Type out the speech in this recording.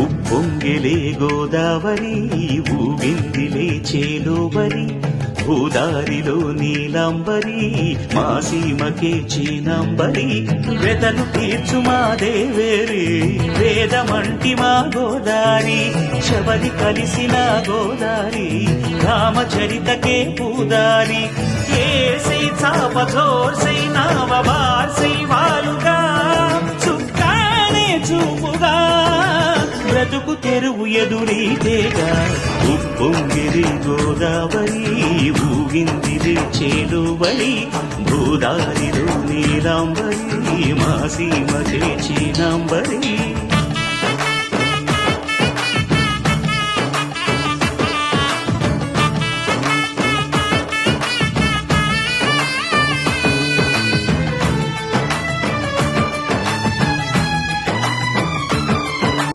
ఉప్పొంగిలే గోదావరి ఊగిందిలే చేలోబరి భూదారిలో నీలాంబరి మా సీమకే చీనాంబరి వెదలు తీర్చు మా దేవేరి వేదమంటి మా గోదారి శబరి కలిసిన గోదారి రామచరితకే పూదారి ఏసై చాప జోర్సై నావ బార్సై వాలుగా చుక్కానే చూపుగా బ్రతుకు తెరువు ఎదురీతేగా ఉప్పొంగిరి గోదావరి ఊగిందిరి చేలువరి భూదారిలో నీలాంబరి మా సీమ చేచినాంబరి